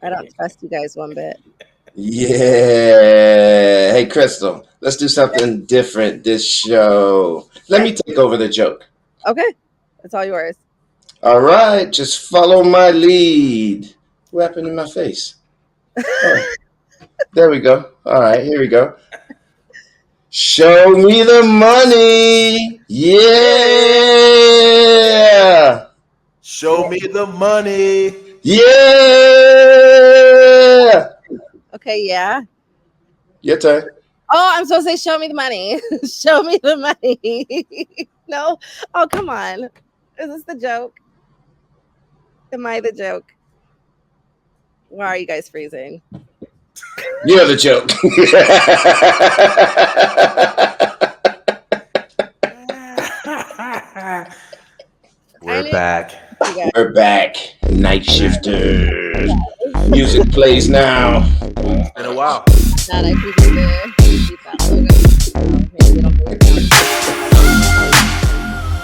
I don't trust you guys one bit. Yeah. Hey, Crystal, let's do something different this show. Let Okay. me take over the joke. Okay. That's all yours. All right, just follow my lead. What happened in my face? Oh, there we go. All right, here we go. Show me the money. Yeah. Show me the money. Yeah. Okay, yeah. Your turn. Oh, I'm supposed to say, show me the money. Show me the money. No. Oh, come on. Is this the joke? Am I the joke? Why are you guys freezing? You're the joke. I We're knew back. you guys. We're back. Night shifters. Music plays now. It's been a while. That I can do the that logo. Oh, maybe we don't move down.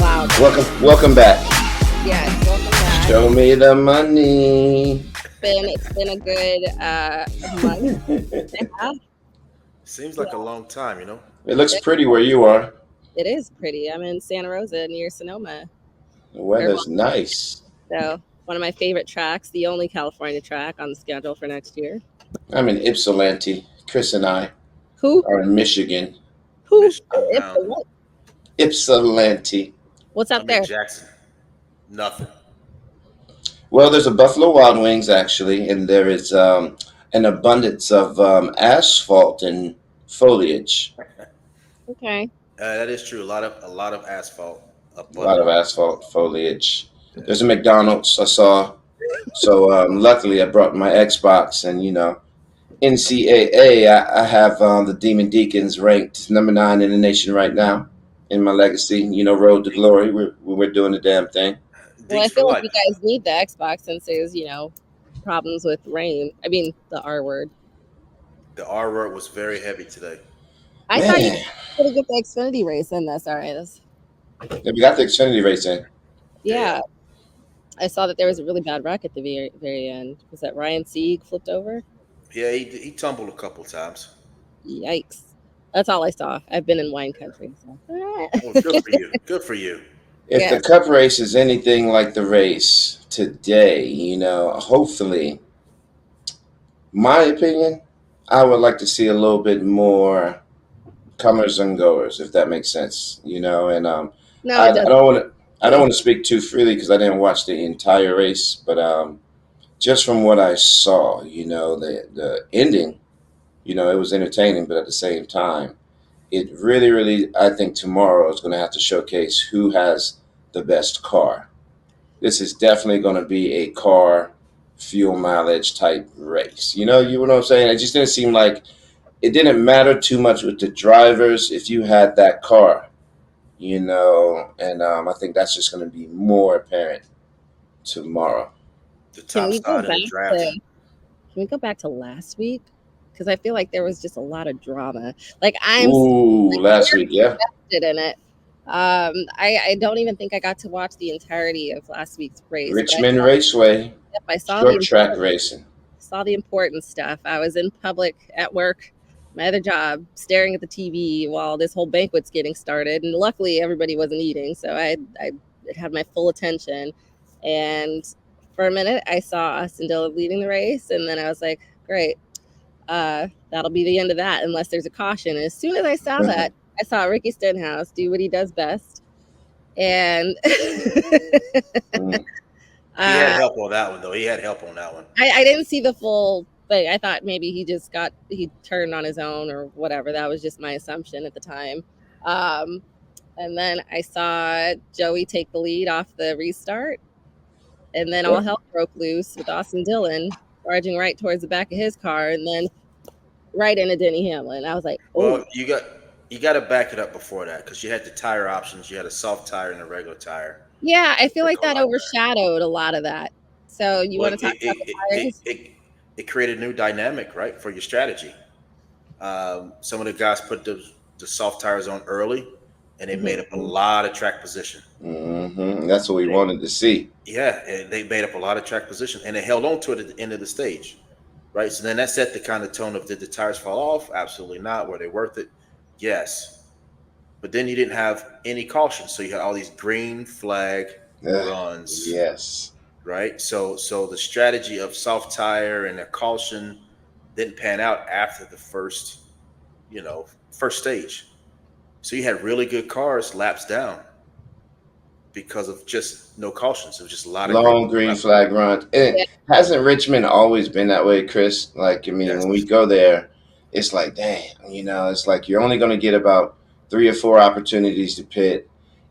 Wow. Welcome back. Yes, welcome back. Show me the money. It's been a good month and a half. Seems like a long time, you know? It looks pretty where you are. It is pretty. I'm in Santa Rosa near Sonoma. The weather's nice. So one of my favorite tracks, the only California track on the schedule for next year. I'm in Ypsilanti. Chris and I Who? are in Michigan. Who? Michigan It's bound. what? Ypsilanti. What's up I'm there? in Jackson. Nothing. Well, there's a Buffalo Wild Wings actually, and there is an abundance of asphalt and foliage. Okay. That is true. A lot of asphalt. A lot Abundant. of asphalt foliage. There's a McDonald's I saw. So luckily, I brought my Xbox, and NCAA. I have the Demon Deacons ranked number 9 in the nation right now in my legacy. Road to glory. We're doing the damn thing. Well, I Deeks for feel like life. you guys need the Xbox since there's, problems with rain. I mean, the R word. The R word was very heavy today. I thought you Man, were going to get the Xfinity race in this. All right. yeah, we got the Xfinity race in. Yeah. Yeah. I saw that there was a really bad wreck at the very end. Was that Ryan Sieg flipped over? Yeah, he tumbled a couple times. Yikes. That's all I saw. I've been in wine country. So. Well, good for you. Good for you. If the Yes. Cup race is anything like the race today, hopefully, my opinion, I would like to see a little bit more comers and goers, if that makes sense. And No, I, it I doesn't. don't want to. I don't want to speak too freely because I didn't watch the entire race, but just from what I saw, the ending, it was entertaining, but at the same time, it really, really, I think tomorrow is going to have to showcase who has the best car. This is definitely going to be a car fuel mileage type race. You know what I'm saying? It just didn't seem like it didn't matter too much with the drivers if you had that car, and I think that's just going to be more apparent tomorrow. The Can top we go side in back the draft. to last week? Because I feel like there was just a lot of drama. Like I'm Ooh, last week, yeah. invested in it. I don't even think I got to watch the entirety of last week's race, but Richmond Raceway, I saw short track racing. the important stuff. I was in public at work, my other job, staring at the TV while this whole banquet's getting started. And luckily, everybody wasn't eating, so I it had my full attention. And for a minute, I saw Austin Dillon leading the race, and then I was like, great, that'll be the end of that, unless there's a caution. And as soon as I saw that, I saw Ricky Stenhouse do what he does best, and Mm. He had uh, help on that one, though. He had help on that one. I didn't see the full thing. I thought maybe he turned on his own or whatever. That was just my assumption at the time. Um, and then I saw Joey take the lead off the restart, and then all Yep. hell broke loose with Austin Dillon charging right towards the back of his car, and then right into Denny Hamlin. I was like, oh, Well, you got to back it up before that because you had the tire options. You had a soft tire and a regular tire yeah. I feel to like go that like that. overshadowed a lot of that. So you Well, want to talk it about it, the it, it, tires? it, it created a new dynamic, right, for your strategy. Some of the guys put the soft tires on early, and they made up a Mhm. lot of track position. That's what we They, wanted to see. yeah, and they made up a lot of track position, and they held on to it at the end of the stage, right? So then that set the kind of tone of, did the tires fall off? Absolutely not. Were they worth it? Yes. But then you didn't have any caution, so you had all these green flag Ugh, runs, yes. right? So the strategy of soft tire and a caution didn't pan out after the first stage. So you had really good cars laps down because of just no cautions. It was just a lot of green Long green laps. flag run. And Yeah. hasn't Richmond always been that way, Chris? Like, I mean, Yes. when we go there, it's like, damn, it's like you're only going to get about 3 or 4 opportunities to pit,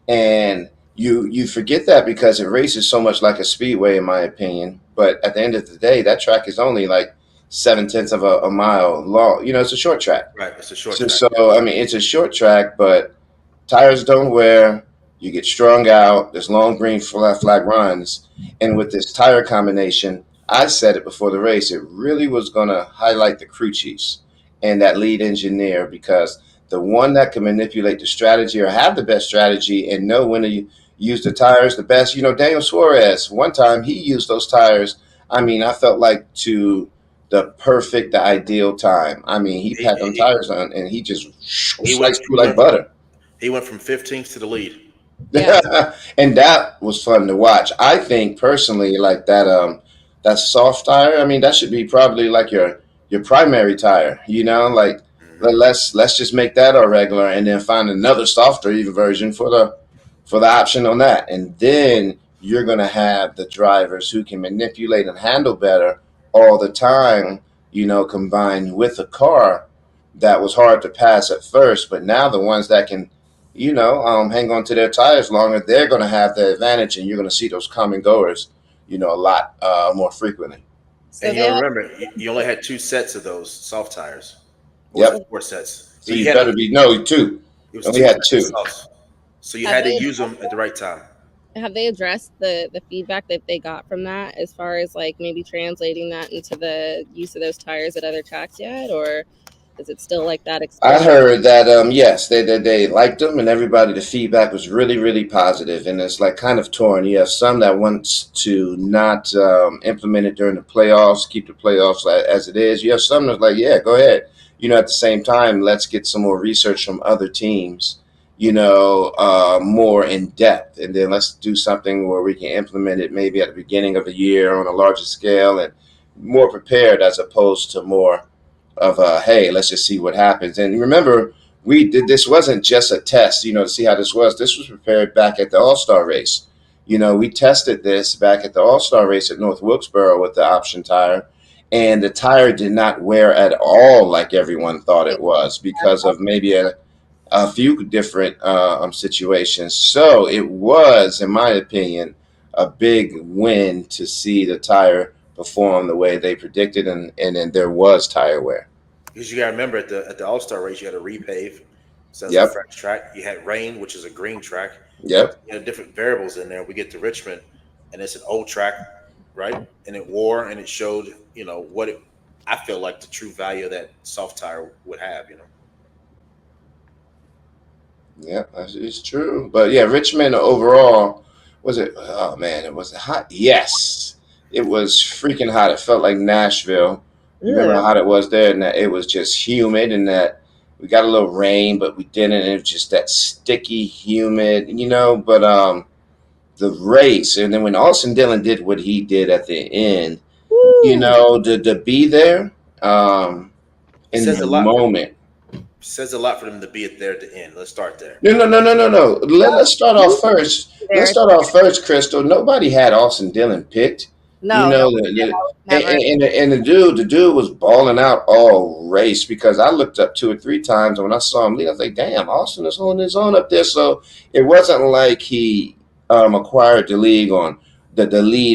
and you forget that because it races so much like a speedway, in my opinion. But at the end of the day, that track is only like 7/10 of a mile long. It's a short track. Right. It's a short So, track. so I mean, it's a short track, but tires don't wear. You get strung out. There's long green flag runs, and with this tire combination, I said it before the race. It really was going to highlight the crew chiefs and that lead engineer, because the one that can manipulate the strategy or have the best strategy and know when to use the tires the best. Daniel Suarez. One time he used those tires. I mean, I felt like to the ideal time. I mean, he He, had them he, tires on, and he just he went sliced through he like went from butter. he went from 15th to the lead. Yeah. And that was fun to watch. I think personally, like that soft tire. I mean, that should be probably like your primary tire. Like Hmm. let's just make that our regular, and then find another softer even version for the option on that, and then you're gonna have the drivers who can manipulate and handle better all the time. Combined with a car that was hard to pass at first, but now the ones that can hang on to their tires longer, they're going to have the advantage, and you're going to see those common goers, a lot more frequently. So And they all. remember, you only had two sets of those soft tires, or was it Yep. four sets? So So you you had better be no two. it was And we two had sets of two. softs, so you have had to they use them at the right time. have they addressed the feedback that they got from that, as far as like maybe translating that into the use of those tires at other tracks yet, or is it still like that I experimental? heard that yes, they liked them, and everybody, the feedback was really really positive, and it's like kind of torn. You have some that wants to not implement it during the playoffs, keep the playoffs as it is. You have some that's like, yeah, go ahead. At the same time, let's get some more research from other teams. More in depth, and then let's do something where we can implement it maybe at the beginning of the year on a larger scale and more prepared, as opposed to more of hey, let's just see what happens. And remember, we did this wasn't just a test, to see how this was. This was prepared back at the All Star race. We tested this back at the All Star race at North Wilkesboro with the option tire, and the tire did not wear at all like everyone thought it was because of maybe a few different situations. So it was, in my opinion, a big win to see the tire perform the way they predicted, and then there was tire wear. Because you got to remember, at the All Star race, you had a repave, so that's a Yep, fresh track. You had rain, which is a green track. yep. You had different variables in there. We get to Richmond, and it's an old track, right? And it wore, and it showed, what it. I feel like the true value of that soft tire would have. Yeah, it's true. But yeah, Richmond overall, was it? Oh man, it was hot. Yes, it was freaking hot. It felt like Nashville. You remember Ugh. how hot it was there, and that it was just humid, and that we got a little rain, but we didn't. And it was just that sticky, humid. But the race, and then when Austin Dillon did what he did at the end, Woo. to be there, um, It in says the a lot. moment. Says a lot for them to be there at the end. Let's start there. No, no, no, no, no, no. Let's start off first. Let's There. start off first, Crystal. Nobody had Austin Dillon picked. No, no, never. And the dude was balling out all race, because I looked up 2 or 3 times, and when I saw him leave, I was like, "Damn, Austin is holding his own up there." So it wasn't like he acquired the lead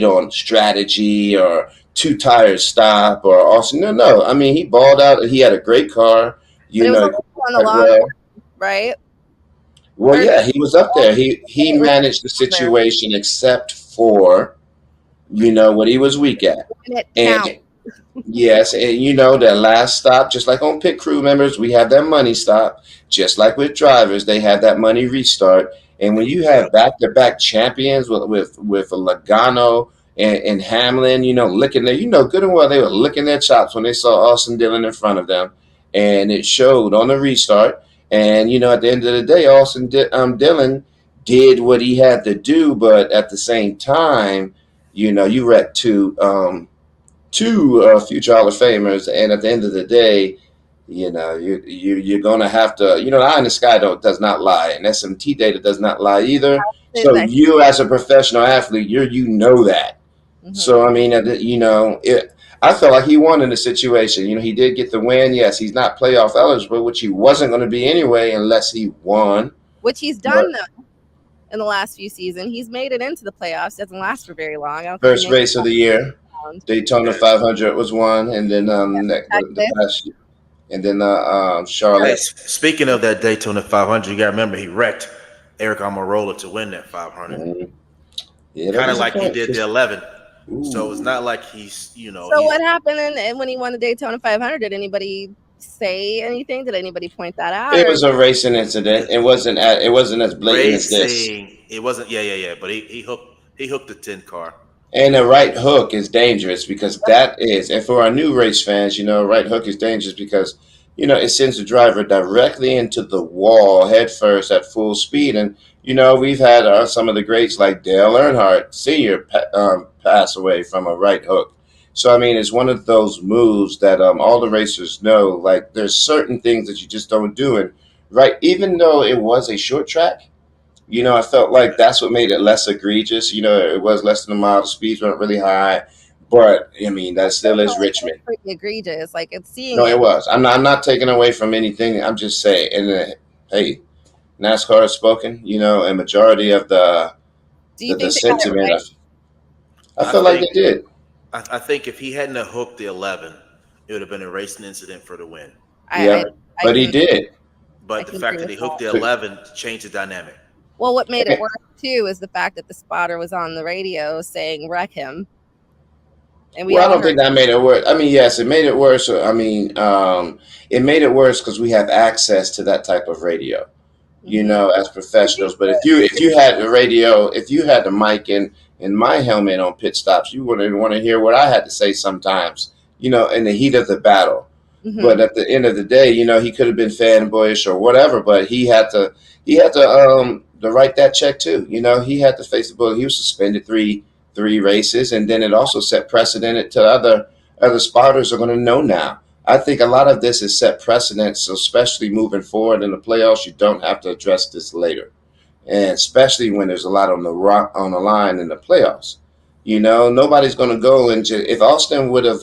on strategy or two tires stop or Austin. No, no. I mean, he balled out. He had a great car. But it was He also on the quite long, well. right? Well, Or yeah, he was up there. He it was managed the there situation, except for what he was weak at, when it and count. Yes, and you know that last stop, just like on pit crew members, we have that money stop. Just like with drivers, they have that money restart. And when you have Yep. back-to-back champions with Logano and Hamlin, you know, licking their, you know, good and well they were licking their chops when they saw Austin Dillon in front of them, and it showed on the restart. And you know, at the end of the day, Dillon did what he had to do, but at the same time, you know, you wrecked two future Hall of Famers, and at the end of the day, you know, you're gonna have to, you know, the eye in the sky does not lie, and SMT data does not lie either. So That, you, as a professional athlete, you know that. So mhm. I mean, you know, I felt like he won in the situation. You know, he did get the win. Yes, he's not playoff eligible, which he wasn't going to be anyway unless he won. Which he's done But though in the last few seasons. He's made it into the playoffs. Doesn't last for very long. I don't think he first makes race of the year, it around. Daytona Yeah. 500 was one, and then the Texas. past year, and then Hey, Charlotte. speaking of that Daytona 500, you got to remember he wrecked Eric Almirola to win that 500, Mhm. Yeah, that kind of was a like he point. did the 11. So it's Ooh. not like he's, you know, So he's what happened and when he won the Daytona 500? Did anybody say anything? Did anybody point that out? It Or was a racing incident. It wasn't as blatant as this. racing. It wasn't. Yeah. But he hooked the 10 car. And a right hook is dangerous because and for our new race fans, you know, a right hook is dangerous because, you know, it sends the driver directly into the wall head first at full speed. And, you know, we've had some of the greats like Dale Earnhardt Sr. Pass away from a right hook. So, I mean, it's one of those moves that all the racers know. Like, there's certain things that you just don't do. And, right, even though it was a short track, you know, I felt like that's what made it less egregious. You know, it was less than a mile. The speeds weren't really high, but I mean, that still is Richmond. pretty egregious. Like it's seeing No, it. it was. I'm not taking away from anything. I'm just saying. And hey, NASCAR has spoken. You know, a majority of Do you the think they got it sentiment. right? I I feel like think they did. I think if he hadn't have hooked the 11, it would have been a racing incident for the win. I Yeah, I, I but he can did. But the agree fact that with he hooked that. the So, 11 changed the dynamic. Well, what made it worse too is the fact that the spotter was on the radio saying "wreck him," and we well, I all don't heard. think that made it worse. I mean, yes, it made it worse. I mean, it made it worse because we have access to that type of radio, you Mm-hmm. know, as professionals. But if you had the radio, if you had the mic in my helmet on pit stops, you wouldn't want to hear what I had to say sometimes, you know, in the heat of the battle. Mm-hmm. But at the end of the day, you know, he could have been fanboyish or whatever, but he had to write that check too. You know, he had to face the bullet. He was suspended three races, and then it also set precedent to other spotters are going to know now. I think a lot of this is set precedent, so especially moving forward in the playoffs, you don't have to address this later, and especially when there's a lot on the line in the playoffs. You know, nobody's going to go and if Austin would have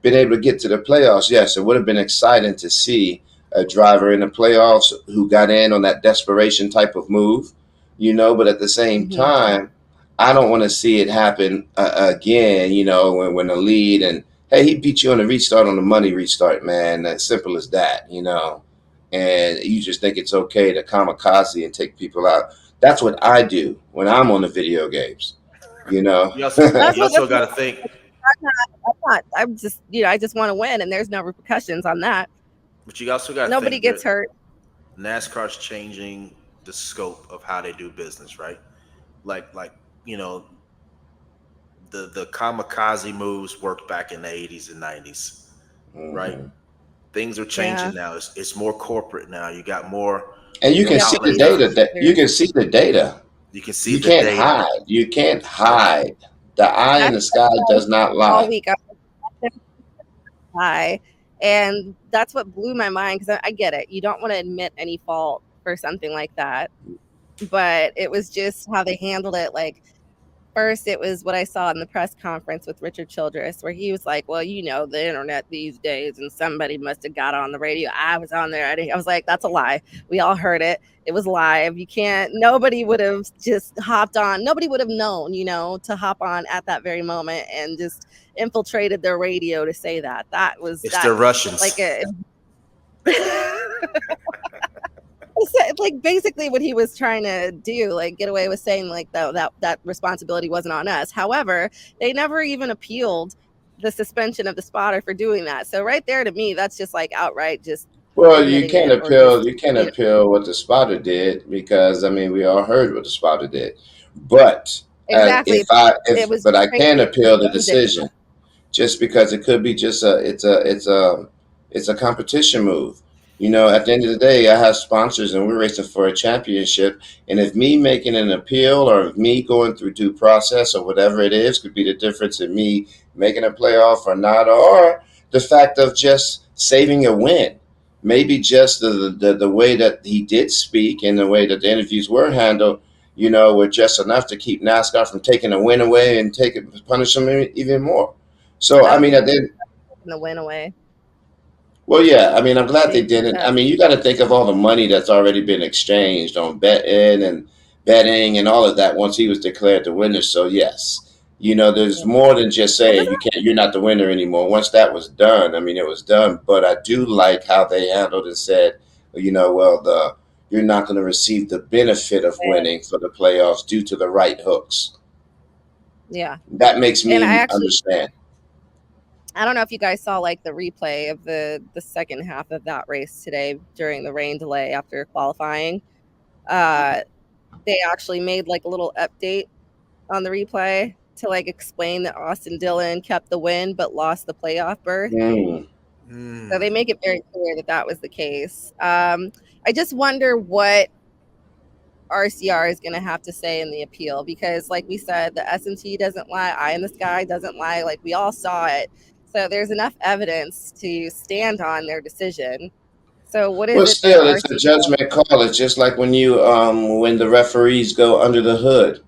been able to get to the playoffs, yes, it would have been exciting to see a driver in the playoffs who got in on that desperation type of move. You know, but at the same Mm-hmm. time, I don't want to see it happen again. You know, when the lead and hey, he beat you on the restart on the money restart, man. As simple as that. You know, and you just think it's okay to kamikaze and take people out. That's what I do when I'm on the video games, you know. You also That's you what. also That's got what to think, I'm not. I'm not. I'm just. I just want to win, and there's no repercussions on that. but you also got to Nobody think gets that hurt. NASCAR's changing the scope of how they do business, right? Like you know, the kamikaze moves worked back in the 80s and 90s, right? Mhm. Things are Yeah. changing now. It's more corporate now. You got more And you We can got see the outlets now. data. That you racers. can see the data. You can see You the can't data. hide. You can't Yep. hide. The eye in That's the sky does not all lie. week. I was high, and that's what blew my mind because I get it. You don't want to admit any fault for something like that, but it was just how they handled it. Like first, it was what I saw in the press conference with Richard Childress, where he was like, "Well, the internet these days, and somebody must have got on the radio. I was on there. I was like, that's a lie. We all heard it. It was live. You can't. Nobody would have just hopped on. Nobody would have known, to hop on at that very moment and just infiltrated their radio to say that. That was It's that. the Like Russians. a. Like basically what he was trying to do, like get away with saying like that responsibility wasn't on us. However, they never even appealed the suspension of the spotter for doing that. So right there, to me, that's just like outright just Well, you admitting can't it, or appeal. just You can't appeal what the spotter did because I mean we all heard what the spotter did. But exactly. if It was but I great can that appeal the he did decision just because it could be just it's a competition move. You know, at the end of the day, I have sponsors and we're racing for a championship. And if me making an appeal or if me going through due process or whatever it is could be the difference in me making a playoff or not, or the fact of just saving a win. Maybe just the way that he did speak and the way that the interviews were handled, were just enough to keep NASCAR from taking a win away and punish them even more. So I I don't mean, think at the the win away. well, yeah. I mean, I'm I glad they think didn't. I that's mean, you got to think of all the money that's already been exchanged on betting and all of that once he was declared the winner. So yes, there's more than just well, saying doesn't you're not the winner anymore. Once that was done, I mean, it was done. But I do like how they handled and said, well, you're not going to receive the benefit of it, winning for the playoffs due to the right hooks. yeah. That makes And me understand. I don't know if you guys saw like the replay of the second half of that race today during the rain delay after qualifying. Uh, they actually made like a little update on the replay to like explain that Austin Dillon kept the win but lost the playoff berth. Mm. So they make it very clear that that was the case. I just wonder what RCR is going to have to say in the appeal because, like we said, the S&T doesn't lie, Eye in the Sky doesn't lie. Like we all saw it, so there's enough evidence to stand on their decision. So what is Well, it that still, it's a RCR? judgment call. It's just like when the referees go under the hood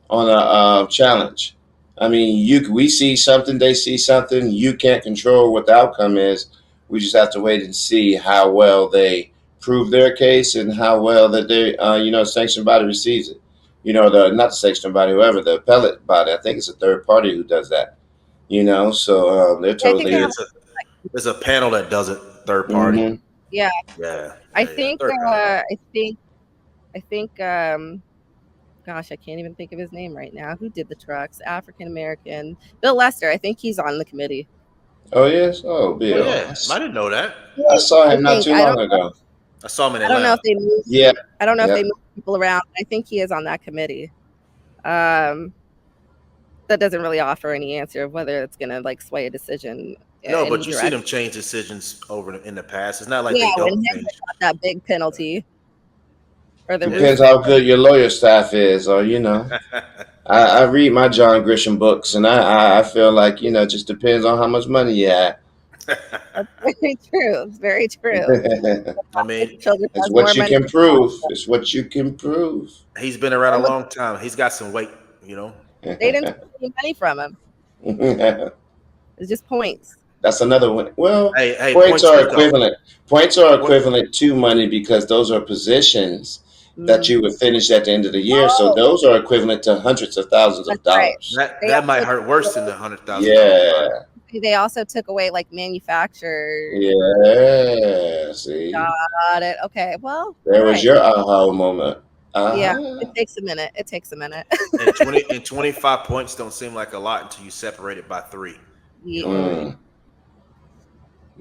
on a challenge. I mean, we see something, they see something. You can't control what the outcome is. We just have to wait and see how well they prove their case and how well that they, sanctioned body receives it. The not the sanctioned body, whoever the appellate body. I think it's a third party who does that. So they're I think they totally. have. There's a panel that does it, third party. Mm-hmm. Yeah, Yeah, I yeah, yeah. think. Third panel. I think. Gosh, I can't even think of his name right now. Who did the trucks? African American. Bill Lester. I think he's on the committee. Oh yes. Oh, Oh Bill. yeah, I didn't know that. I saw I him not think. too long ago. I saw him in I don't know if Atlanta. they moved. Yeah. I don't know if they Yep. moved people around. I think he is on that committee. Um, that doesn't really offer any answer of whether it's going to like sway a decision No, but any you see direction. them change decisions over in the past. It's not like Yeah, they when don't Hendrick change. got that big penalty or the roof Depends fix. how good your lawyer staff is, or I read my John Grisham books, and I feel like just depends on how much money you have. That's very true. It's very true. I mean, Children It's has more what you money. can prove. It's what you can prove. he's been around a long time. He's got some weight, you know. They didn't take any money from him. It's just points. That's another one. Well, Hey, points points are worth though. equivalent. Points are Point, equivalent to money because those are positions that Mm. you would finish at the end of the year. So Oh, those are equivalent to hundreds of thousands that's of right. dollars. that They that might also hurt worse than the $100,000 fine. Yeah. they also took away like manufacturer. Yeah. See, Got it. Okay. Well, all there was right. your aha moment. Yeah, Uh-huh. it takes a minute. It takes a minute. And 25 points don't seem like a lot until you separate it by 3. You know what I mean?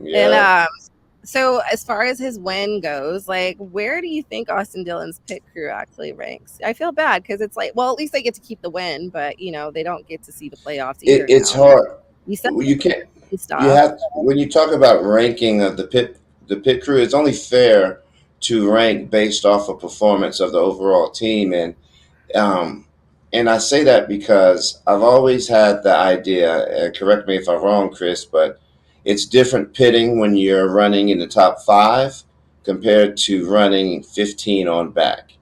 Mm, And yeah. so as far as his win goes, like where do you think Austin Dillon's pit crew actually ranks? I feel bad because it's like, well, at least they get to keep the win, but they don't get to see the playoffs either It's now. hard. You said You can't. You stuff. have when you talk about ranking of the pit crew. It's only fair to rank based off of performance of the overall team, um, and I say that because I've always had the idea. Correct me if I'm wrong, Chris, but it's different pitting when you're running in the top five compared to running 15 on back.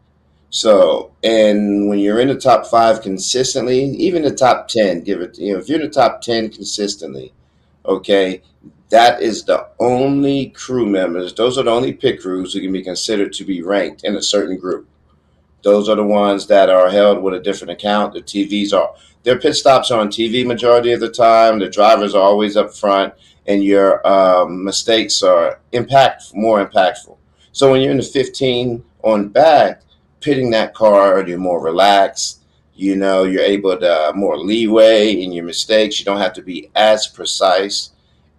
So, and when you're in the top five consistently, even the top 10, give it, if you're in the top 10 consistently, okay, that is the only crew members, those are the only pit crews who can be considered to be ranked in a certain group. Those are the ones that are held with a different account. The TVs are their pit stops are on TV majority of the time. The drivers are always up front, and your mistakes are more impactful. So when you're in the 15 on back, pitting that car, you're more relaxed. You're able to more leeway in your mistakes. You don't have to be as precise,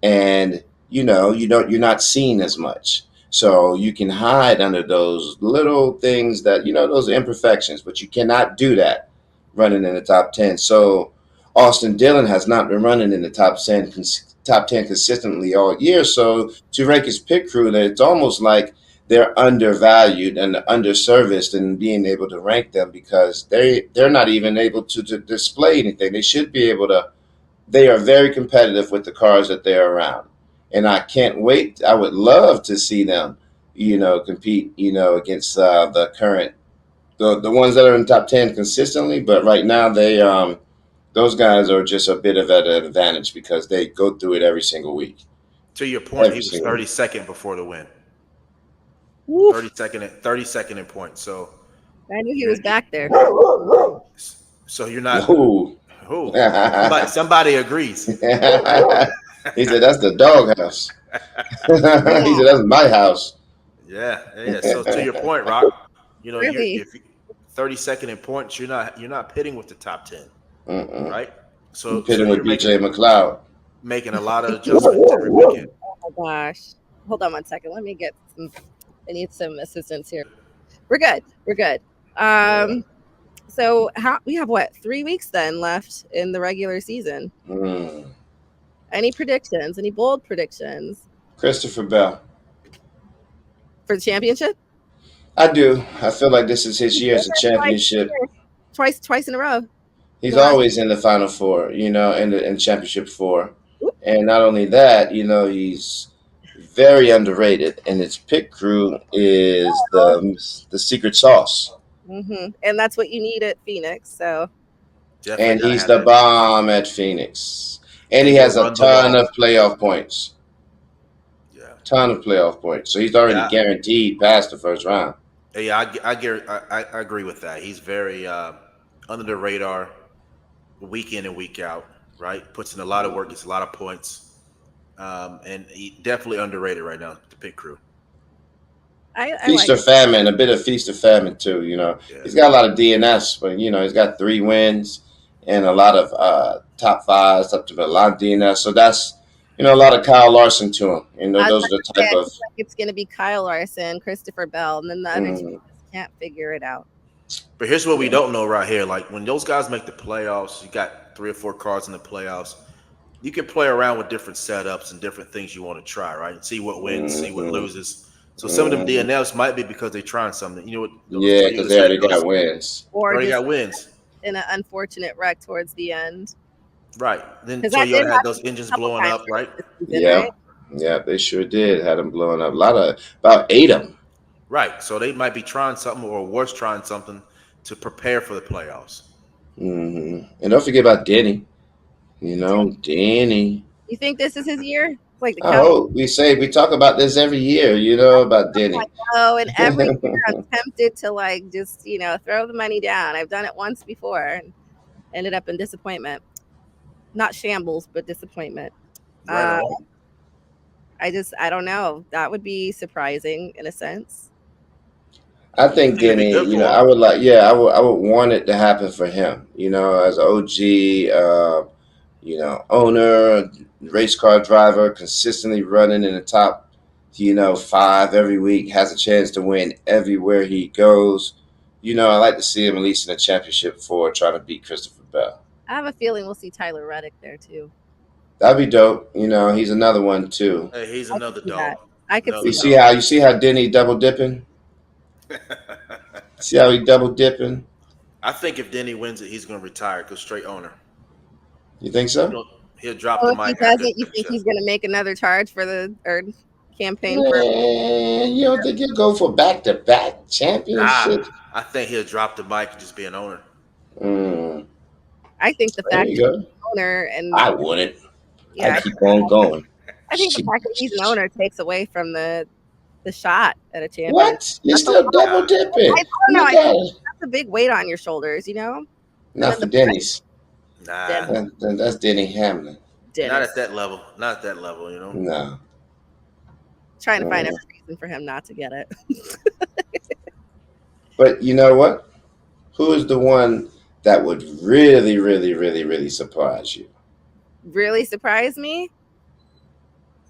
and you're not seen as much. So you can hide under those little things that those imperfections, but you cannot do that running in the top 10. So Austin Dillon has not been running in the top 10 consistently all year. So to rank his pit crew, that it's almost like they're undervalued and underserviced in being able to rank them because they're not even able to display anything. They should be able to. They are very competitive with the cars that they're around, and I can't wait. I would love to see them, compete, against the ones that are in the top 10 consistently. But right now, those guys are just a bit of at an advantage because they go through it every single week. To your point, Every he was single week. 32nd before the win. Woof. 32nd in points. So I knew he was back there. So you're not. Ooh. Oh, somebody agrees. He said, "That's the doghouse." He said, "That's my house." Yeah. So to your point, Rock, Really? if 32nd in points, you're not pitting with the top 10, right? I'm pitting with you're BJ McLeod. making a lot of adjustments every weekend. Oh my gosh. Hold on one second. Let me get some. I need some assistance here. We're good. So we have 3 weeks then left in the regular season. Any predictions? Any bold predictions Christopher Bell. for the championship? I do. I feel like this is his year as a championship. Twice in a row. He's always in the Final Four, in Championship 4. And not only that, he's very underrated, and his pit crew is the secret sauce. Mm-hmm. And that's what you need at Phoenix. So, and he's the bomb at Phoenix, and he has a ton of playoff points. Yeah, ton of playoff points. So he's already guaranteed past the first round. Yeah, I agree with that. He's very under the radar, week in and week out. Right, puts in a lot of work, gets a lot of points, and he definitely underrated right now. The pit crew. Feast or famine, a bit of feast or famine too. He's got a lot of DNS, but he's got 3 wins and a lot of top 5s, up to a lot of DNS. So that's a lot of Kyle Larson to him. Those are the type of. Like it's going to be Kyle Larson, Christopher Bell, and then the other two can't figure it out. But here's what we don't know right here. Like when those guys make the playoffs, you got 3 or 4 cars in the playoffs. You can play around with different setups and different things you want to try, right? See what wins, see what loses. So some of them DNFs might be because they're trying something. You know what? Yeah, because they already got wins. Or already got wins. In an unfortunate wreck towards the end. Right. Then so you had those engines blowing up, right? Yeah. Yeah, they sure did. Had them blowing up. About 8 of them. Right. So they might be trying something or worse, trying something to prepare for the playoffs. And don't forget about Denny. Denny. You think this is his year? Like we talk about this every year, about Denny. And every year I'm tempted to just throw the money down. I've done it once before and ended up in disappointment. Not shambles, but disappointment. Right I don't know. That would be surprising in a sense. I think Denny, I would I would want it to happen for him, as OG, owner, race car driver, consistently running in the top, 5 every week, has a chance to win everywhere he goes. I like to see him at least in a championship 4 trying to beat Christopher Bell. I have a feeling we'll see Tyler Reddick there too. That'd be dope. He's another one too. Hey, he's another dog. I could see. You see how Denny double dipping? See how he double dipping? I think if Denny wins it, he's going to retire because straight owner. You think so? He'll drop the mic. If he doesn't, you think he's going to make another charge for the campaign? You don't think he'll go for back-to-back championships? I think he'll drop the mic and just be an owner. I think the fact that he's an owner and I wouldn't. Yeah, I keep on going. I think the fact that he's an owner takes away from the shot at a champion. What? You're still double dipping. I don't know. That's a big weight on your shoulders, Not for Denny's. Nah. That's Denny Hamlin. Not at that level. Not at that level, No. Trying to find every reason for him not to get it. But you know what? Who is the one that would really, really, really, really surprise you? Really surprise me?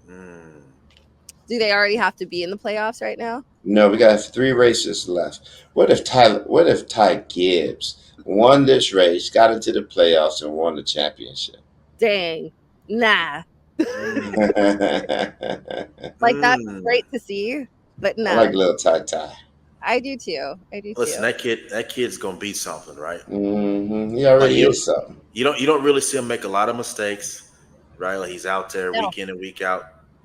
Do they already have to be in the playoffs right now? No, we got 3 races left. What if Ty Gibbs won this race, got into the playoffs, and won the championship? Dang. Nah. Mm. Like, that's great to see, but I no. like little Ty. I do too. Listen, that kid's gonna be something, right? He already is something. You don't really see him make a lot of mistakes, right? Like he's out there No. week in and week out,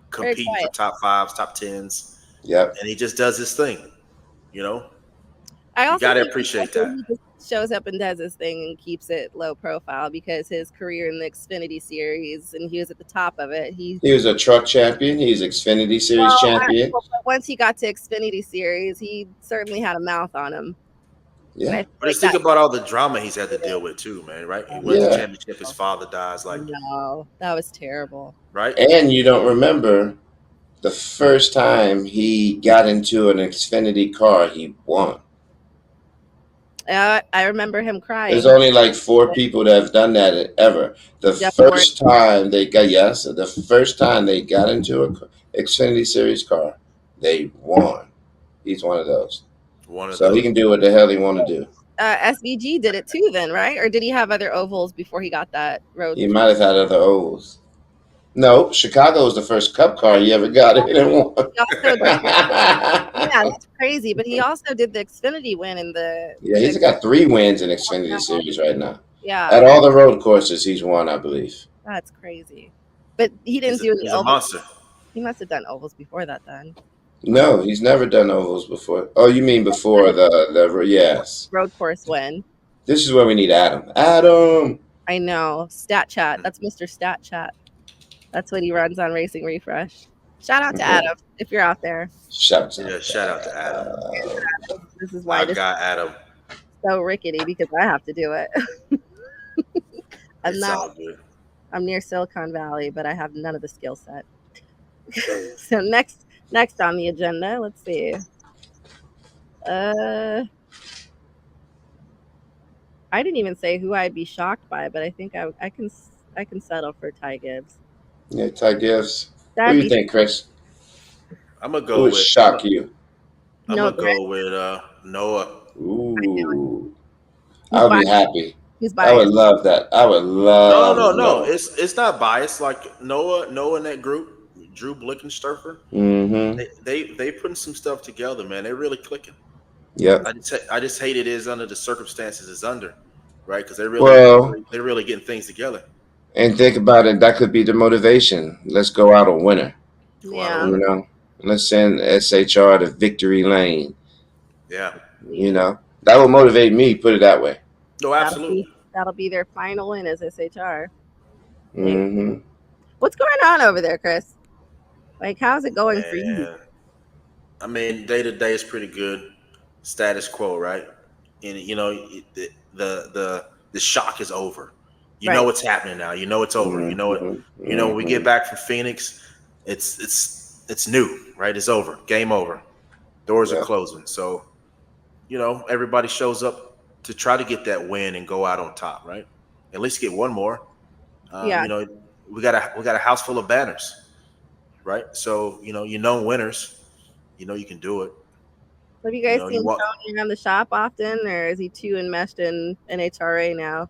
competing for top 5s, top 10s. Yep. And he just does his thing, you know. I also you gotta think appreciate that. he just shows up and does his thing and keeps it low profile, because his career in the Xfinity Series, and he was at the top of it. He was a truck champion. He's Xfinity Series champion. Once he got to Xfinity Series, he certainly had a mouth on him. Yeah. But just think about all the drama he's had to deal with too, man, right? He wins the championship, his father dies. Like, no, that was terrible. Right? And you don't remember the first time he got into an Xfinity car, he won. I remember him crying. There's only like 4 people that have done that ever. The first time they got into an Xfinity Series car, they won. He's one of those. He can do what the hell he want to do. SVG did it too then, right? Or did he have other ovals before he got that road? He might have had other ovals. No, Chicago was the first Cup car he ever got in and won. Yeah, that's crazy. But he also did the Xfinity win in the. Yeah, he's got 3 wins in Xfinity Series right now. Yeah. At all the road courses, he's won, I believe. That's crazy. But he didn't do any ovals. A monster. He must have done ovals before that then. No, he's never done ovals before. Oh, you mean before the yes. Road course win. This is where we need Adam. Adam! I know. Stat Chat. That's Mr. Stat Chat. That's what he runs on Racing Refresh. Shout out to Adam if you're out there. Shout out to Adam. This is why I got Adam. So rickety, because I have to do it. I'm near Silicon Valley, but I have none of the skill set. So next on the agenda, let's see. I didn't even say who I'd be shocked by, but I think I can settle for Ty Gibbs. Yeah, Ty Gibbs. What do you think, Chris? I'm gonna go who would with shock you. I'm gonna go with Noah. Ooh, I'll be happy. He's biased. I would love that. I would love. No. It's not biased. Like Noah in that group, Drew Blickensturfer. Mm-hmm. They putting some stuff together, man. They're really clicking. Yeah. I just hate it is under the circumstances it's under, right? Because they're really getting things together. And think about it. That could be the motivation. Let's go out a winner. Yeah. You know, let's send SHR to victory lane. Yeah. You know, that would motivate me. Put it that way. No, absolutely. That'll be their final win as SHR. Mm-hmm. What's going on over there, Chris? Like, how's it going for you? I mean, day to day is pretty good. Status quo, right? And you know, the shock is over. You know what's happening now. You know it's over. Mm-hmm. You know it. You know when we get back from Phoenix, it's new, right? It's over. Game over. Doors are closing. So, you know, everybody shows up to try to get that win and go out on top, right? At least get one more. You know, we got a house full of banners, right? So you know winners. You know you can do it. Have you guys seen Tony around the shop often, or is he too enmeshed in NHRA now?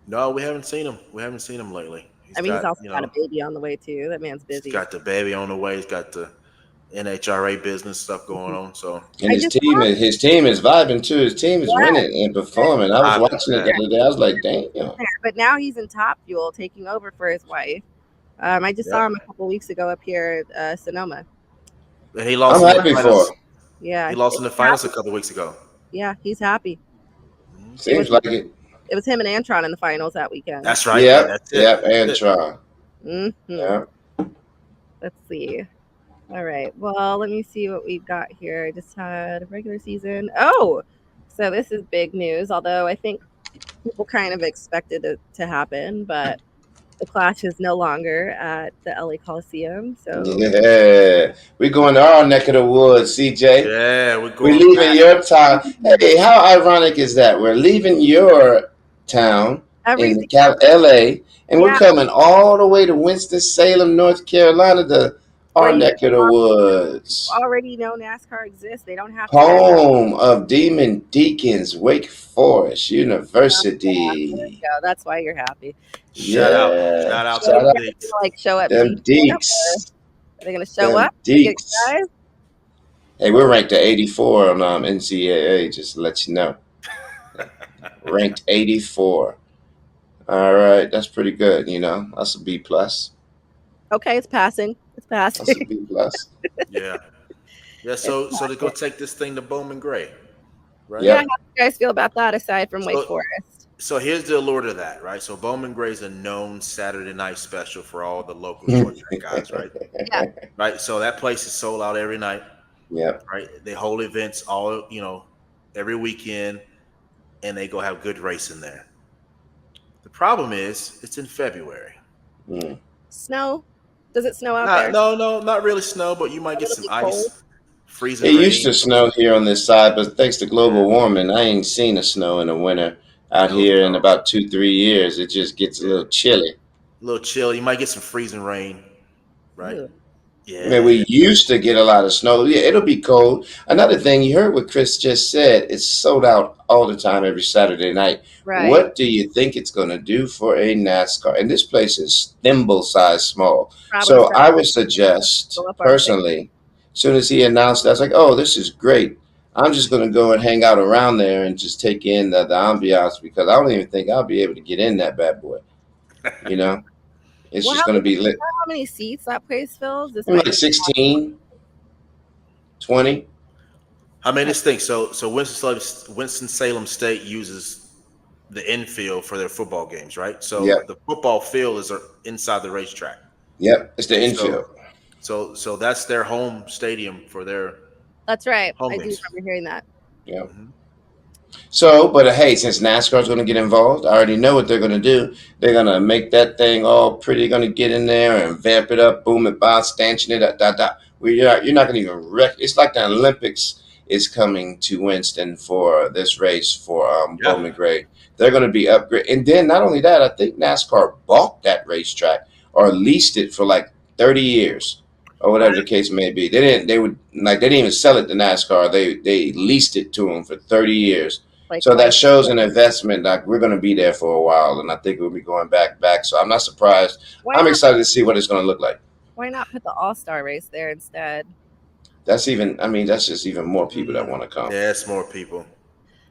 No, we haven't seen him. We haven't seen him lately. He's also got a baby on the way too. That man's busy. He's got the baby on the way. He's got the NHRA business stuff going on. So and his team is vibing too. His team is winning and performing. I was watching it the other day. I was like, damn. But now he's in Top Fuel, taking over for his wife. I just saw him a couple weeks ago up here at Sonoma. And he lost. I'm happy for him. Yeah, he lost in the finals a couple weeks ago. Yeah, he's happy. Seems like it. It was him and Antron in the finals that weekend. That's right. Yep. That's it. Yep. Antron. Mm-hmm. Yeah. Let's see. All right. Well, let me see what we've got here. I just had a regular season. Oh, so this is big news. Although I think people kind of expected it to happen, but the Clash is no longer at the LA Coliseum. So yeah, we're going to our neck of the woods, CJ. Yeah, we're leaving your town. Hey, how ironic is that? We're leaving your town in Everything. LA, and we're Yeah, coming all the way to Winston-Salem, North Carolina, to where our you neck of the woods. already know NASCAR exists. They don't have to add. Home of Demon Deacons, Wake Forest Yeah, there you University. go. That's why you're happy. Yeah, shout out So to you shout them out guys Dicks. gonna, like show up them cheap camp, or Deeks. are they gonna show Them up? Get Deeks. guys? Hey, we're ranked at 84 on NCAA, just to let you know. Ranked 84. All right, that's pretty good, That's a B plus. Okay, it's passing. It's That's a passing. B plus. Yeah. Yeah, It's so to go take this thing to Bowman Gray, right? Yeah, how do Yep. you guys feel about that aside from Wake So Forest? so here's the allure to that, right? So Bowman Gray's a known Saturday night special for all the local short track guys, right? Yeah, Right. So that place is sold out every night, Yep. right? They hold events all, every weekend, and they go have good racing there. The problem is it's in February. Mm. snow. Does it snow out Not there? no, not really snow, but you might get It'll some be cold. ice, freezing It used to rain. snow here on this side, but thanks to Yeah, global warming, I ain't seen a snow in the winter out no here in snow. about 2, 3 years. It just gets a Yeah, little chilly. a little chill. You might get some freezing rain, right? Ooh, I mean, Yeah, we used to get a lot of snow. Yeah, it'll be cold. Another thing, you heard what Chris just said. It's sold out all the time, every Saturday night. right. What do you think it's going to do for a NASCAR? And this place is thimble size small. Probably So start I would to suggest, go up our face. personally, as soon as he announced, I was like, oh, this is great. I'm just going to go and hang out around there and just take in the ambiance, because I don't even think I'll be able to get in that bad boy. You know, it's Well, just going to be lit. how many seats that place fills? This Maybe might like be 16, 20. I mean, this thing. So Winston Salem State uses the infield for their football games, right? So Yep. the football field is inside the racetrack. Yep, it's the So infield. so that's their home stadium for their That's right. home I do games. remember hearing that. Yep. Hmm. So, but hey, since NASCAR's going to get involved, I already know what they're going to do. They're going to make that thing all pretty. Going to get in there and vamp it up, boom it, bounce, stanchion it, Where you're not going to even It's like the Olympics is coming to Winston for this race for Yeah, Bowman Gray. They're going to be upgraded, and then not only that, I think NASCAR bought that racetrack or leased it for like 30 years or Wow. whatever the case may be. They didn't. They didn't even sell it to NASCAR. They leased it to them for 30 years. Like So why that shows an investment. Like, we're going to be there for a while, and I think we'll be going back. So I'm not surprised. why I'm not excited to see what it's going to look like. put the All-Star race there instead? That's even. I mean, that's just even more people that want to come. yeah, it's more people.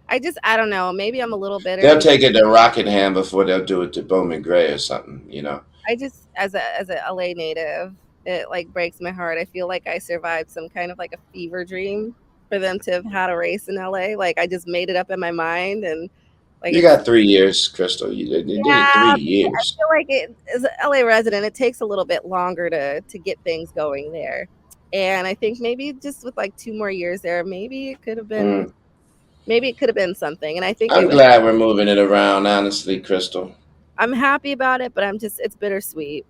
I don't know. Maybe I'm a little bitter They'll because take it to Rockingham before they'll do it to Bowman Gray or something. I just as a LA native, it like breaks my heart. I feel like I survived some kind of like a fever dream for them to have had a race in LA. Like I just made it up in my mind, and like You it's got 3 years, Crystal. You did it yeah. 3 years. Feel like it as an LA resident, it takes a little bit longer to get things going there. And I think maybe just with like 2 more years there, Mm. maybe it could have been something. And I think it I'm would. glad we're moving it around, honestly, Crystal. I'm happy about it, but it's bittersweet.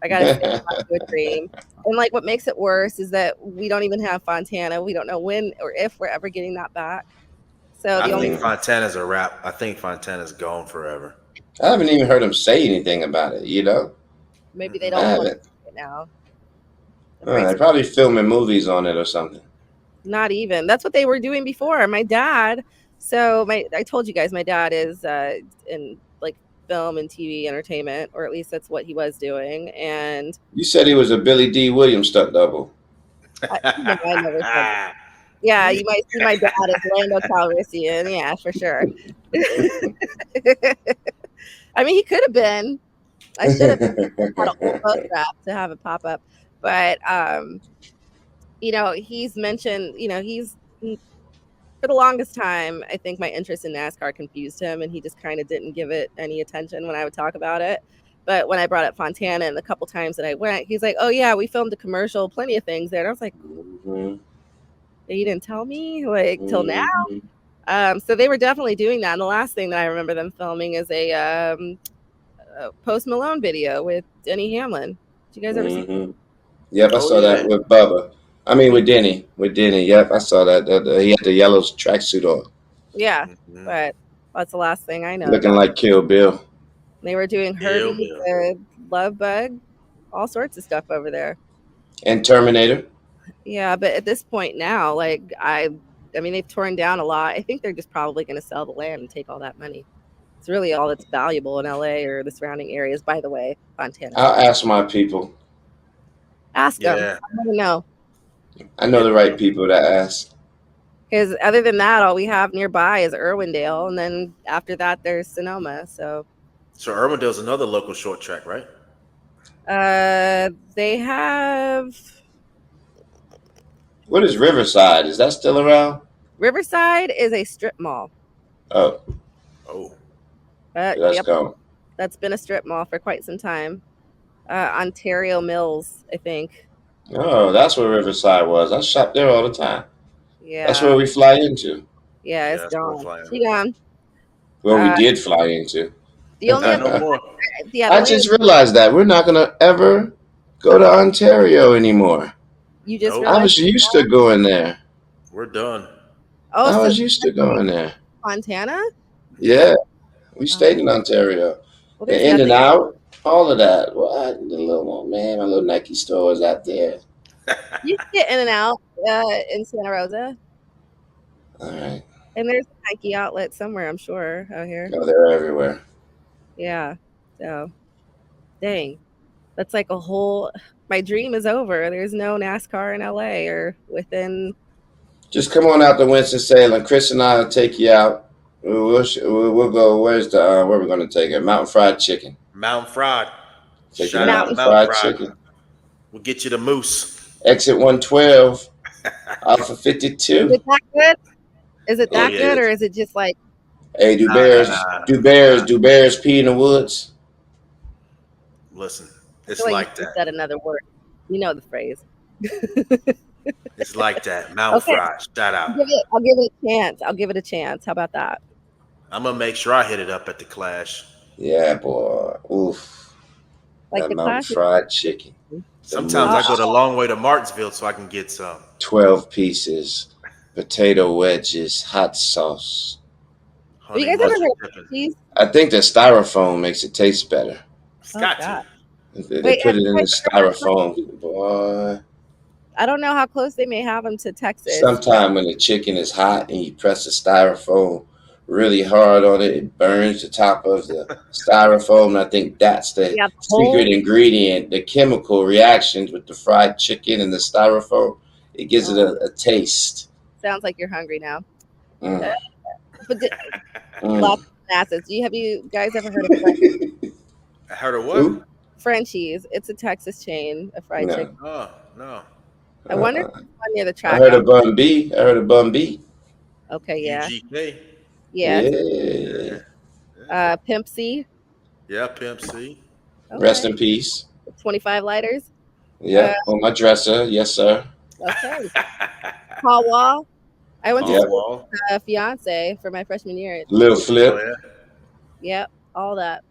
I gotta say, it's not a good dream. And like, what makes it worse is that we don't even have Fontana. We don't know when or if we're ever getting that back. So I the only think Fontana's a wrap. I think Fontana's gone forever. I haven't even heard him say anything about it. maybe they I don't want haven't. it now. The They're price, probably filming movies on it or something. not even. That's what they were doing before. My dad. So I told you guys, my dad is in like film and TV entertainment, or at least that's what he was doing. And You said he was a Billy D. Williams stunt double. no, I never said that. Yeah, you might see my dad as Lando Calrissian. Yeah, for sure. I mean, he could have been. I should have had an old photograph to have it pop up. But he's mentioned, for the longest time, I think my interest in NASCAR confused him, and he just kind of didn't give it any attention when I would talk about it. But when I brought up Fontana and the couple times that I went, he's like, "Oh yeah, we filmed a commercial, plenty of things there." And I was like, Mm-hmm. "You didn't tell me like till now." Mm-hmm. So they were definitely doing that. And the last thing that I remember them filming is a Post Malone video with Denny Hamlin. Did you guys ever see? Mm-hmm. Yep, I Oh saw that yeah. with Bubba. I mean, with Denny. With Denny. Yep, I saw that. He had the yellow tracksuit on. Yeah, Mhm. but That's the last thing I know Looking about. like Kill Bill. They were doing Bill, Herbie, Bill. the Love Bug, all sorts of stuff over there. And Terminator. Yeah, but at this point now, like I mean, they've torn down a lot. I think they're just probably going to sell the land and take all that money. It's really all that's valuable in LA or the surrounding areas. By the way, Fontana. I'll ask my people. Ask them. Yeah, I want to know. I know the right people to ask. Because other than that, all we have nearby is Irwindale, and then after that, there's Sonoma. So, so Irwindale's another local short track, right? they have What is Riverside? Is that still around? Riverside is a strip mall. Oh, Oh, that's Yep, gone. that's been a strip mall for quite some time. Ontario Mills, I think. Oh, that's where Riverside was. I shop there all the time. That's Yeah, where we fly into. yeah, yeah, it's that's what I'm gone. flying. She gone. Well, we Uh, did fly into. the only Not other, no more. yeah, the I only other just realized that we're not gonna ever go to Ontario anymore. you just Nope, I realized. was used to going there. we're done. Oh, I so was used to going there. Montana? Yeah, Yeah, we stayed Oh, in Ontario. well, there's The In and nothing. Out, all of that. What? The little man, my little Nike store was out there. You can get in and out in Santa Rosa, All right. and there's a Nike outlet somewhere, I'm sure, out here. No, they're everywhere. Yeah. So, dang, that's like a whole. My dream is over. There's no NASCAR in LA or within. Just come on out to Winston-Salem. Chris and I will take you out. We'll go. Where's the where are we going to take it? Mountain Fried Chicken. Mountain Fried. Take you to Shout out Mountain Mountain. Mountain Fried Fried. Chicken. We'll get you the moose. Exit 112 off of Is 52. it that good? Is it Oh that yeah. good, or is it just like? Hey, do Nah, nah, bears nah, do bears nah. do bears pee in the woods? Listen, I it's feel like like you that. said another word. You know the phrase. It's like that. Mountain Okay, Fried. Shout out. I'll give it a chance. I'll give it a chance. How about that? I'm gonna make sure I hit it up at the Clash. Yeah, boy. Oof. Like That the Mountain classic. Fried Chicken. The Sometimes I Oh, go moose. the long way to Martinsville so I can get some. 12 pieces. Potato wedges. Hot sauce. have you Honey guys ever mustard heard of dipping. cheese? I think the styrofoam makes it taste better. It's Oh got God! to. They Wait, put have it you in the guys ever heard of styrofoam. Boy. I don't know how close they may have them to Texas, but Sometime when the chicken is hot and you press the styrofoam really hard on it, it burns the top of the styrofoam. And I think that's the yeah, the secret whole. ingredient, the chemical reactions with the fried chicken and the styrofoam. It gives it Oh, a taste. sounds like you're hungry now. Mm, But lots mm. of assets. Have you guys ever heard of I heard of what? Who? Frenchies? It's a Texas chain of fried chicken. No. Oh no. I wonder if Uh-uh. there's one near the I track heard out. of Bun B. I heard of Bun B. Okay, yeah, UGK. yeah. Yeah. Yeah. Yeah. Pimp C. Yeah. Pimp C. Rest Okay, in peace. 25 lighters. Uh, Yep. On my dresser. Yes, sir. okay. Paul Wall. I went to Yep. school Caldwell. with a fiance for my freshman year. Little Oh flip. yeah. Yep, all that.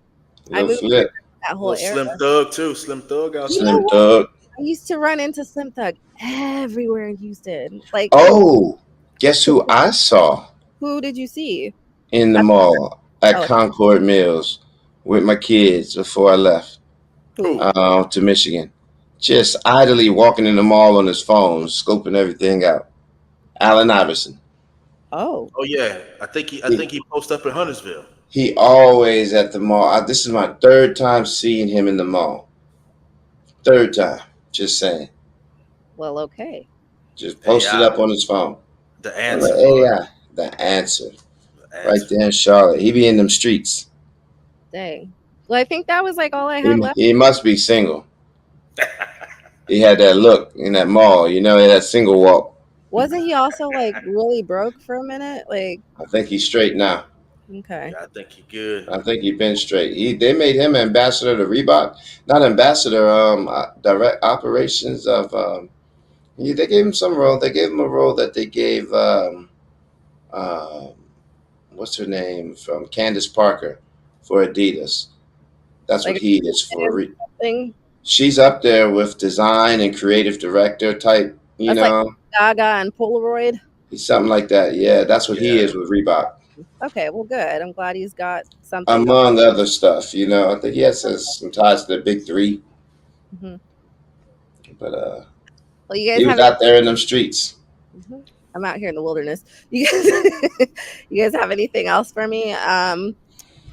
I Little moved flip. that whole Little area. Slim Thug too. Slim Thug You know outside. Slim what? Thug. I used to run into Slim Thug everywhere in Houston. Like, Oh, guess who I saw who did you see? in the At, mall at oh, Concord Mills with my kids before I left who? Who? to Michigan? Just idly walking in the mall on his phone, scoping everything out. Allen Iverson. Oh, Oh yeah. I He, think he posted up in Huntersville. he always at the mall. This is my third time seeing him in the mall. Third time. Just saying. well, okay. Just posted AI. up on his phone. The I'm like, answer, hey, bud. yeah, the answer. The Right answer. there in Charlotte. He be in them streets. Dang. Well, I think that was like all I had He, left. he must be single. He had that look in that mall, that single walk. Wasn't he also like really broke for a minute? Like, I think he's straight now. okay. Yeah, I think he good. I think he been straight. They made him ambassador to Reebok, not ambassador, direct operations of. They gave him some role. They gave him a role that they gave um, what's her name from Candace Parker for Adidas. That's what Like he is for. a thing. She's up there with design and creative director type. That's like Gaga and Polaroid. He's something like that. Yeah, that's what he Yeah. is with Reebok. Okay, well, good. I'm glad he's got something going. among other stuff. I think he has some ties to the big three, Hmm. but Well, you guys he was have any? out there in them streets. Mhm. I'm out here in the wilderness. You guys, you guys have anything else for me?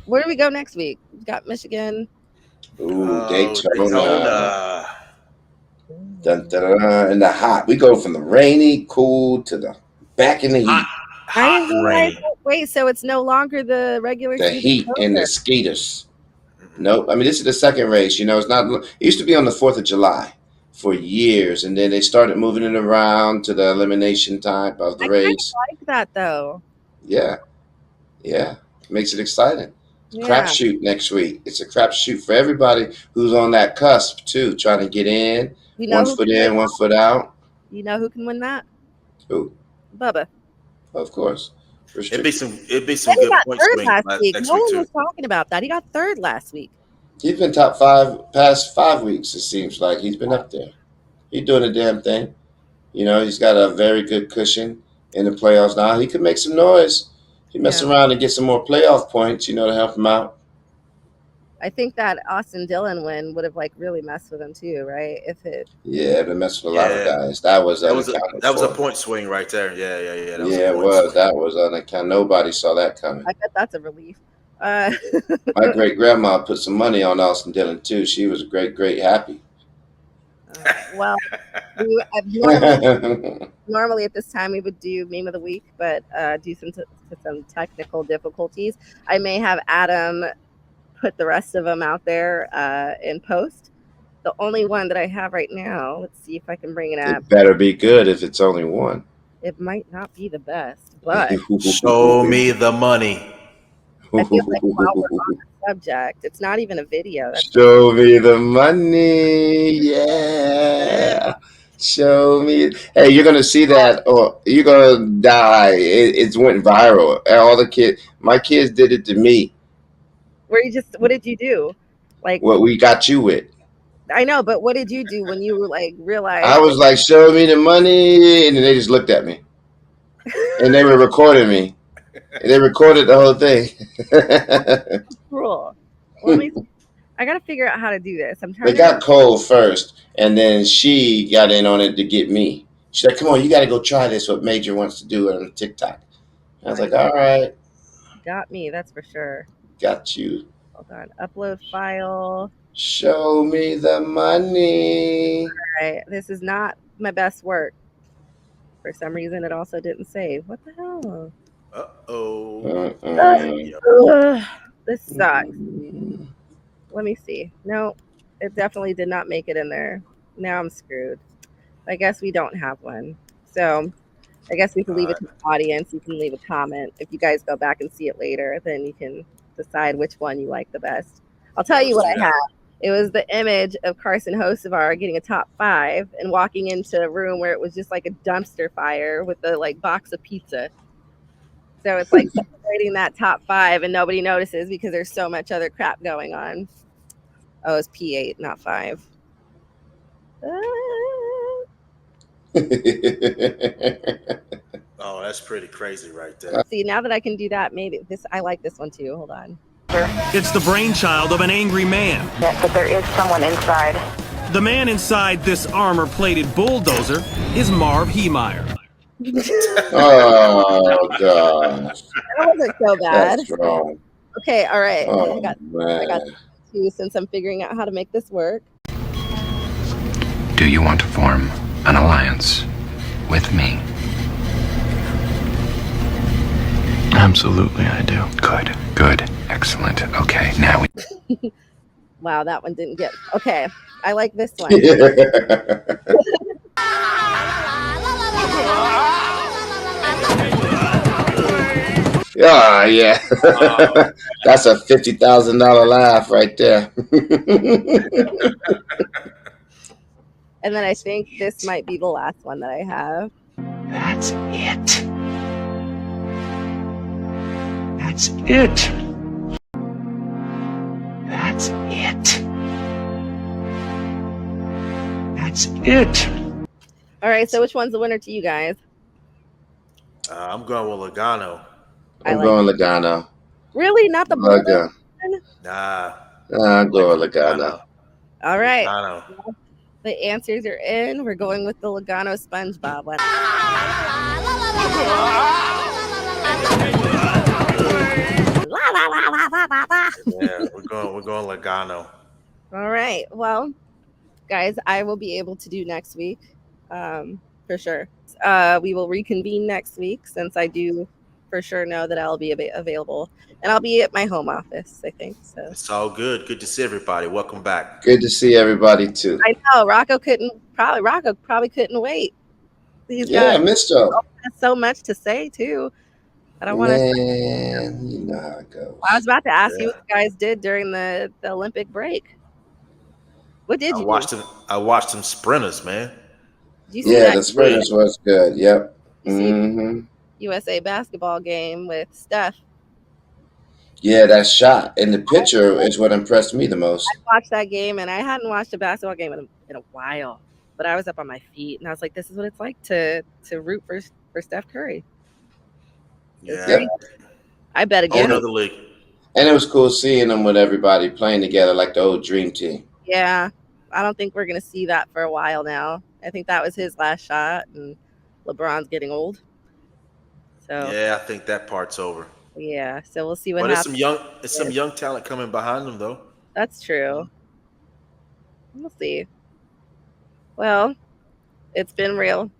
Where do we go next week? We've got Michigan. Ooh, Oh, Daytona. Daytona. Dun, dun, dun, in the hot. We go from the rainy, cool to the back in the Hot, heat. I hot didn't and realize. rainy. Wait, so it's no longer the regular The season heat and the over. skaters. Mm-mm. Nope. I mean, this is the second race. It's not. It used to be on the 4th of July for years, and then they started moving it around to the elimination type of the I kind race. of like that though. Yeah, yeah. Makes it exciting. Yeah, Crapshoot next week. It's a crapshoot for everybody who's on that cusp too, trying to get in. you know One who foot can win? in, 1 foot out. You know who can win that? Ooh, Bubba. of course, restricted. It'd be And some he good got point third swing last week. next No week one too. was talking about that. He got third last week. He's been top five past 5 weeks. It seems like he's been up there. He's doing a damn thing. He's got a very good cushion in the playoffs now. He could make some noise. He mess Yeah. around and get some more playoff points, to help him out. I think that Austin Dillon win would have like really messed with him too, right? If it Yeah, been messing with a lot of Yeah, guys. That was unaccounted that was a for. point swing right there. Yeah. That was a Yeah, it point was. swing. That was unaccounted. Nobody saw that coming. I bet that's a relief. Uh, My great grandma put some money on Austin Dillon too. She was great happy. well, normally at this time we would do meme of the week, but due to some technical difficulties, I may have Adam put the rest of them out there in post. The only one that I have right now, let's see if I can bring it up. It better be good if it's only one. It might not be the best, but Show me the money. I feel like while we're on the subject, it's not even a video. That's Show me the money. Yeah. Show me. Hey, you're gonna see that, or you're gonna die. It went viral. All the kids, my kids did it to me. where you just, what did you do? Like, What we got you with? I know, but what did you do when you were like I realized was like, "Show me the money," and then they just looked at me, and they were recording me. And they recorded the whole thing. cruel? Let me. I gotta figure out how to do this. I'm They trying to. got Cole first, and then she got in on it to get me. She's like, "Come on, you got to go try this. What Major wants to do on TikTok." I was like, "All right, Got me. That's for sure. got you. Hold on. Upload file. Show me the money." All right. This is not my best work. For some reason, it also didn't save. What the hell? Uh-oh. Ugh, this sucks. Let me see. No, it definitely did not make it in there. Now I'm screwed. I guess we don't have one. So I guess we can leave it to the audience. You can leave a comment. If you guys go back and see it later, then you can decide which one you like the best. I'll tell you what I had. It was the image of Carson Hocevar getting a top 5 and walking into a room where it was just like a dumpster fire with a like box of pizza. So it's like celebrating that top 5 and nobody notices because there's so much other crap going on. Oh, it's P8, not 5. Oh, that's pretty crazy right there. See, now that I can do that, maybe this, I like this one too. Hold on. It's the brainchild of an angry man. But there is someone inside. The man inside this armor-plated bulldozer is Marv Heemeyer. Oh gosh, That wasn't so bad. that's wrong. Okay, all right. Oh I got man. 2 since I'm figuring out how to make this work. Do you want to form an alliance with me? Absolutely, I do. Good. Excellent. Okay, now we... Wow, that one didn't get. Okay, I like this one. Yeah. That's a $50,000 laugh right there. And then I think this might be the last one that I have. That's it. That's it. That's it. That's it. All right, so which one's the winner to you guys? I'm going with Logano. I'm going Logano. Really? Not the Bulldog? Nah. I'm going Logano. All right. Logano. The answers are in. We're going with the Logano SpongeBob one. Yeah, we're going Logano. All right. Well, guys, I will be able to do next week, for sure. We will reconvene next week since I do for sure know that I'll be available, and I'll be at my home office, I think. So it's all good. Good to see everybody. Welcome back. Good to see everybody too. I know Rocko probably couldn't wait. He's got so much to say too. I don't want to. Man, you know how it goes. I was about to ask you what you guys did during the Olympic break. What did you do? I watched some sprinters, man. Did you see that? The sprinters was good. Yep. USA basketball game with Steph. Yeah, that shot and the picture is what impressed me the most. I watched that game, and I hadn't watched a basketball game in a while. But I was up on my feet, and I was like, "This is what it's like to root for Steph Curry." Yeah, I bet again. Another league. And it was cool seeing them with everybody playing together like the old dream team. Yeah, I don't think we're gonna see that for a while now. I think that was his last shot, and LeBron's getting old. So yeah, I think that part's over. Yeah, so we'll see what happens. It's some young talent coming behind them, though. That's true. We'll see. Well, it's been real.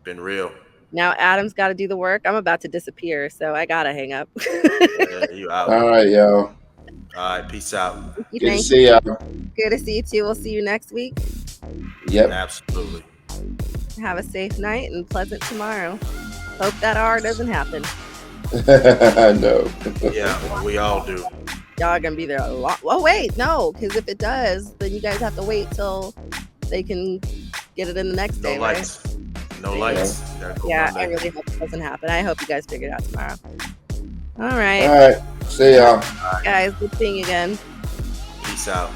Been real. Now Adam's got to do the work. I'm about to disappear, so I gotta hang up. Yeah, you out. All right, y'all. All right, peace out. Good to see y'all. Good to see you too. We'll see you next week. Yep. Absolutely. Have a safe night and pleasant tomorrow. Hope that R doesn't happen. No. Yeah, we all do. Y'all are gonna be there a lot. Oh wait, no, because if it does, then you guys have to wait till they can get it in the next day. Lights. Right? No lights. Yeah, I really hope it doesn't happen. I hope you guys figure it out tomorrow. All right. All right. See y'all. Guys, good seeing you again. Peace out.